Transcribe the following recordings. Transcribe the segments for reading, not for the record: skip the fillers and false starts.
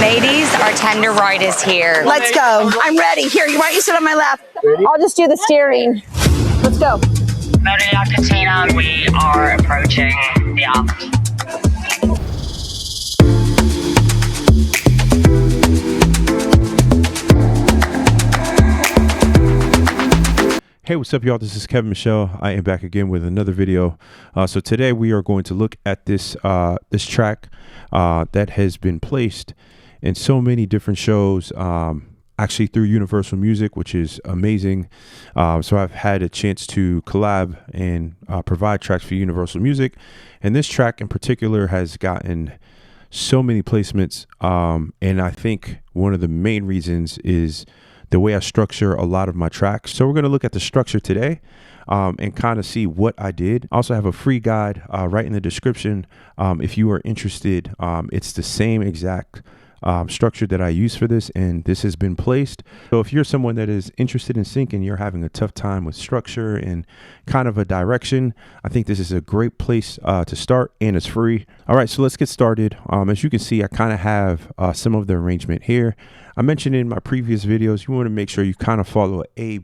Ladies, our tender ride is here. Let's go. I'm ready. Here, why don't you sit on my lap? I'll just do the steering. Let's go. Motor Yacht Katina, we are approaching the yacht. Hey, what's up, y'all? This is Kevin Michel. I am back again with another video. So today we are going to look at this this track that has been placed in so many different shows, actually through Universal Music, which is amazing. So I've had a chance to collab and provide tracks for Universal Music, and this track in particular has gotten so many placements. And I think one of the main reasons is the way I structure a lot of my tracks. So we're going to look at the structure today and kind of see what I did. I also have a free guide right in the description if you are interested. It's the same exact structure that I use for this, and this has been placed. So if you're someone that is interested in sync and you're having a tough time with structure and kind of a direction, I think this is a great place to start, and it's free. All right, so let's get started. As you can see, I kind of have some of the arrangement here. I mentioned in my previous videos, you want to make sure you kind of follow a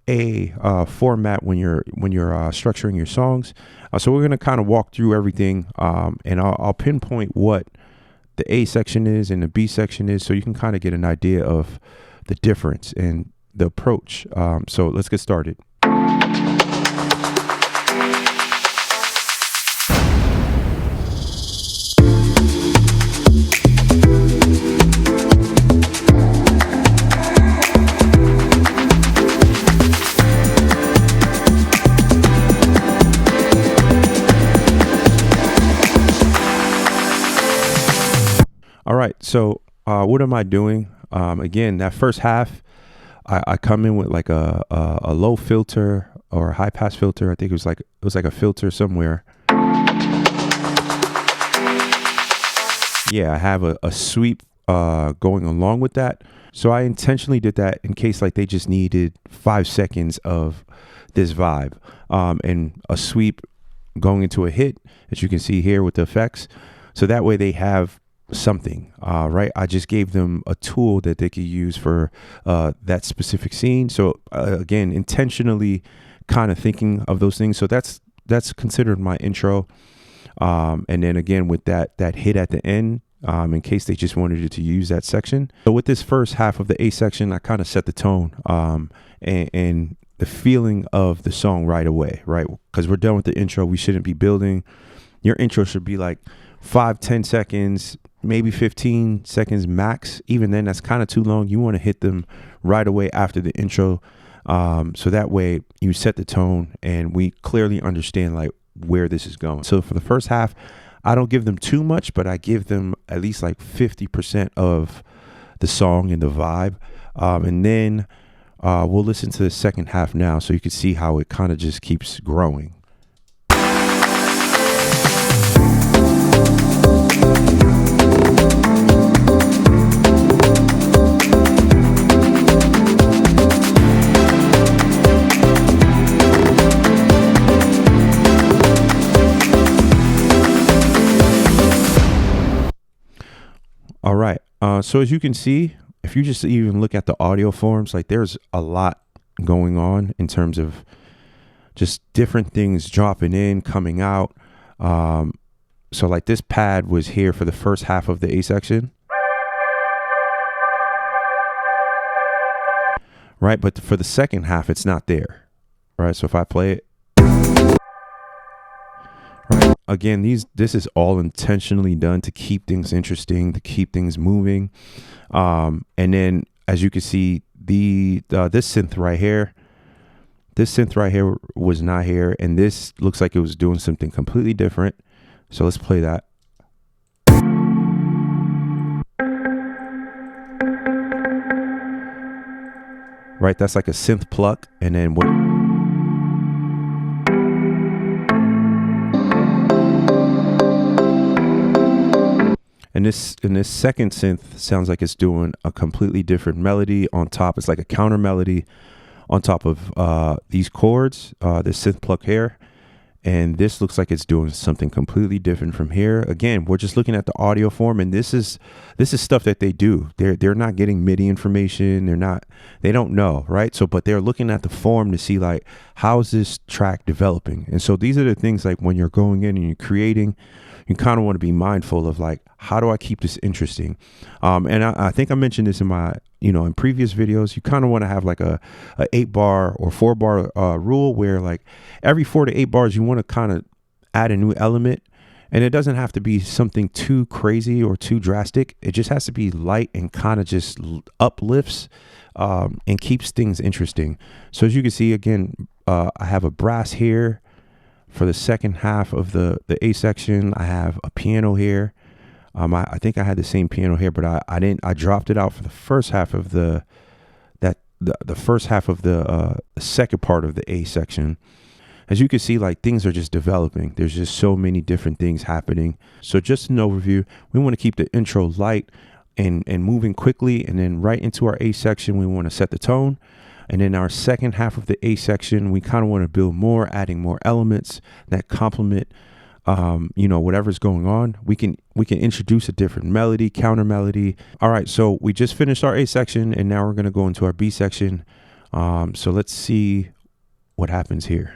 A format when you're structuring your songs. So we're going to kind of walk through everything, and I'll pinpoint what the A section is and the B section is, so you can kind of get an idea of the difference and the approach. So let's get started. All right, so what am I doing? Again, that first half, I come in with like a low filter or a high pass filter. I think it was like a filter somewhere. Yeah, I have a sweep going along with that. So I intentionally did that in case like they just needed 5 seconds of this vibe, and a sweep going into a hit, as you can see here with the effects. So that way they have something, right? I just gave them a tool that they could use for that specific scene. So again, intentionally kind of thinking of those things. So that's considered my intro. And then again with that hit at the end, in case they just wanted to use that section. So with this first half of the A section, I kind of set the tone and the feeling of the song right away, right? Because we're done with the intro. We shouldn't be building. Your intro should be like 5-10 seconds, maybe 15 seconds max. Even then, that's kind of too long. You want to hit them right away after the intro, so that way you set the tone and we clearly understand like where this is going. So for the first half, I don't give them too much, but I give them at least like 50% of the song and the vibe, and then we'll listen to the second half now so you can see how it kind of just keeps growing. All right. So as you can see, if you just even look at the audio forms, like there's a lot going on in terms of just different things dropping in, coming out. So like this pad was here for the first half of the A section. Right. But for the second half, it's not there. Right. So if I play it. Right. Again, this is all intentionally done to keep things interesting, to keep things moving. And then as you can see, this synth right here was not here, and this looks like it was doing something completely different. So let's play that. Right, that's like a synth pluck, and then what? And this second synth sounds like it's doing a completely different melody on top. It's like a counter melody on top of these chords, this synth pluck here. and this looks like it's doing something completely different from here. Again, we're just looking at the audio form, and this is stuff that they do. They're not getting MIDI information. They don't know, right? So, but they're looking at the form to see like, how's this track developing? And so these are the things like when you're going in and you're creating, you kind of want to be mindful of like, how do I keep this interesting? And I think I mentioned this in my, in previous videos. You kind of want to have like a 8-bar or 4-bar rule where like every 4 to 8 bars, you want to kind of add a new element. And it doesn't have to be something too crazy or too drastic. It just has to be light and kind of just uplifts and keeps things interesting. So as you can see, again, I have a brass here. For the second half of the A section, I have a piano here. I think I had the same piano here, but I didn't. I dropped it out for the first half of the second part of the A section. As you can see, like things are just developing. There's just so many different things happening. So just an overview, we want to keep the intro light and moving quickly, and then right into our A section, we want to set the tone. And in our second half of the A section, we kind of want to build more, adding more elements that complement, whatever's going on. We can introduce a different melody, counter melody. All right, so we just finished our A section, and now we're going to go into our B section. So let's see what happens here.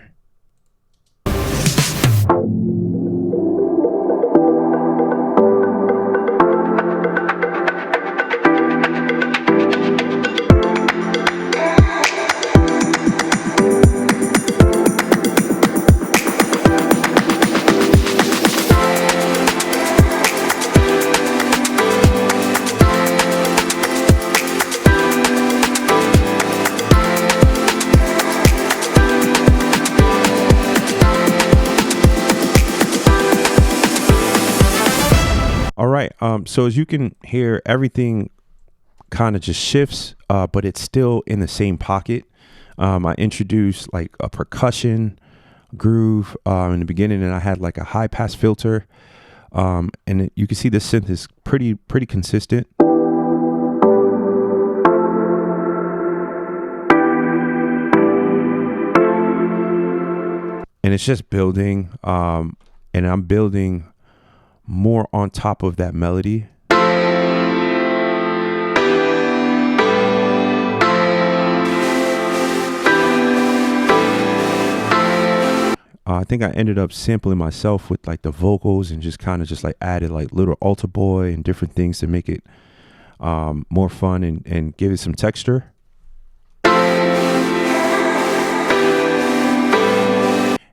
All right. So as you can hear, everything kind of just shifts, but it's still in the same pocket. I introduced like a percussion groove in the beginning, and I had like a high pass filter. And you can see the synth is pretty consistent. And it's just building, and I'm building more on top of that melody. I think I ended up sampling myself with like the vocals and just kind of just like added like little altar boy and different things to make it more fun and give it some texture.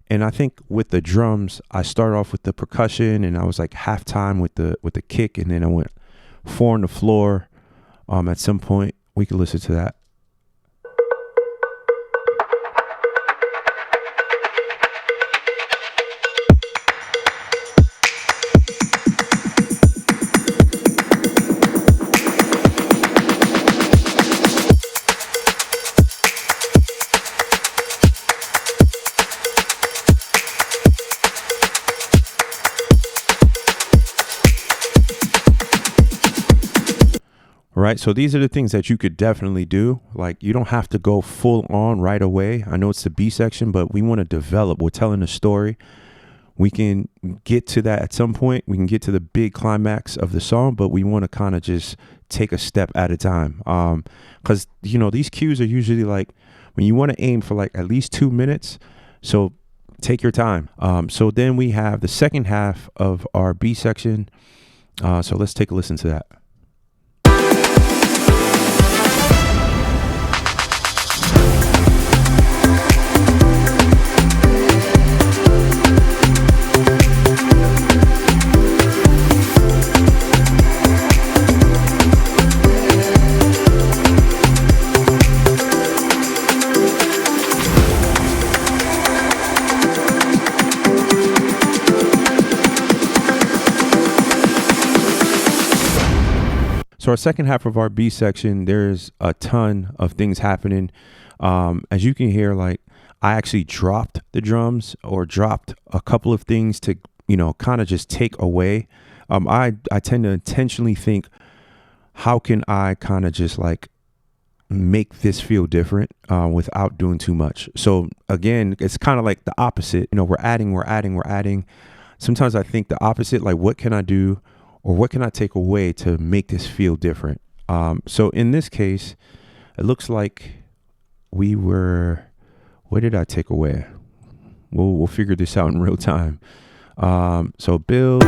And I think with the drums, I started off with the percussion, and I was like halftime with the kick, and then I went 4 on the floor. At some point, we could listen to that. Right. So these are the things that you could definitely do. Like, you don't have to go full on right away. I know it's the B section, but we want to develop. We're telling a story. We can get to that at some point. We can get to the big climax of the song, but we want to kind of just take a step at a time. Because, these cues are usually like when you want to aim for like at least 2 minutes. So take your time. So then we have the second half of our B section. So let's take a listen to that. So our second half of our B section, there's a ton of things happening. As you can hear, like I actually dropped the drums or dropped a couple of things to, kind of just take away. I tend to intentionally think, how can I kind of just like make this feel different without doing too much. So again, it's kind of like the opposite. You know, we're adding. Sometimes I think the opposite, like what can I do or what can I take away to make this feel different? So in this case, it looks like what did I take away? We'll figure this out in real time. So build.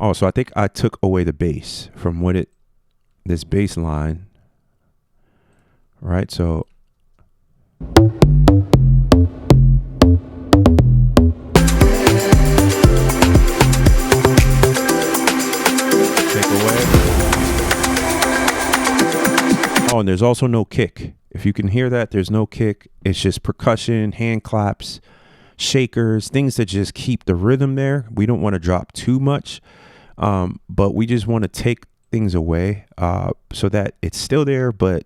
Oh, so I think I took away the bass from this bass line, right? So take away. Oh, and there's also no kick. If you can hear that, there's no kick. It's just percussion, hand claps, shakers, things that just keep the rhythm there. We don't want to drop too much. But we just want to take things away so that it's still there, but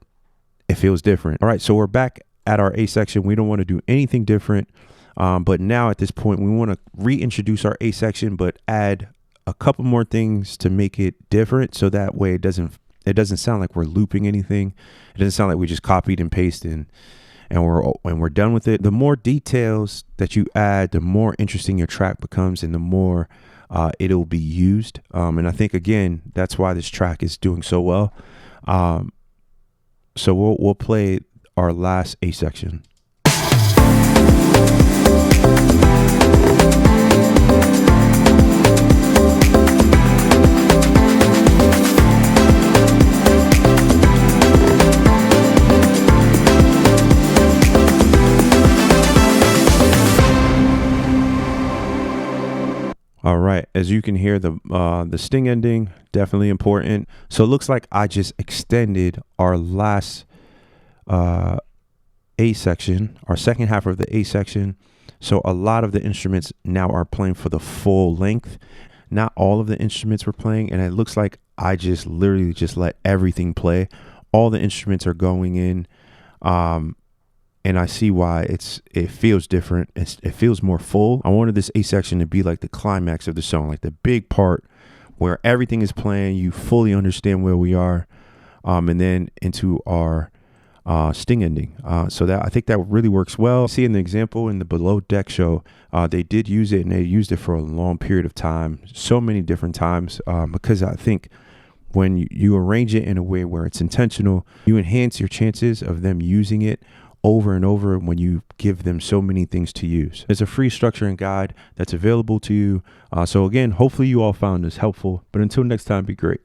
it feels different. All right, so we're back at our A section. We don't want to do anything different. But now at this point, we want to reintroduce our A section, but add a couple more things to make it different. So that way it doesn't sound like we're looping anything. It doesn't sound like we just copied and pasted and we're done with it. The more details that you add, the more interesting your track becomes and the more it'll be used. And I think, again, that's why this track is doing so well. So we'll play our last A section. All right, as you can hear, the sting ending, definitely important. So it looks like I just extended our last A section, our second half of the A section. So a lot of the instruments now are playing for the full length. Not all of the instruments were playing, and it looks like I just literally just let everything play. All the instruments are going in. And I see why it feels different. It feels more full. I wanted this A section to be like the climax of the song, like the big part where everything is playing. You fully understand where we are, and then into our sting ending. So that I think that really works well. See in the example in the Below Deck show, they did use it, and they used it for a long period of time, so many different times, because I think when you arrange it in a way where it's intentional, you enhance your chances of them using it over and over when you give them so many things to use. There's a free structuring guide that's available to you. So again, hopefully you all found this helpful. But until next time, be great.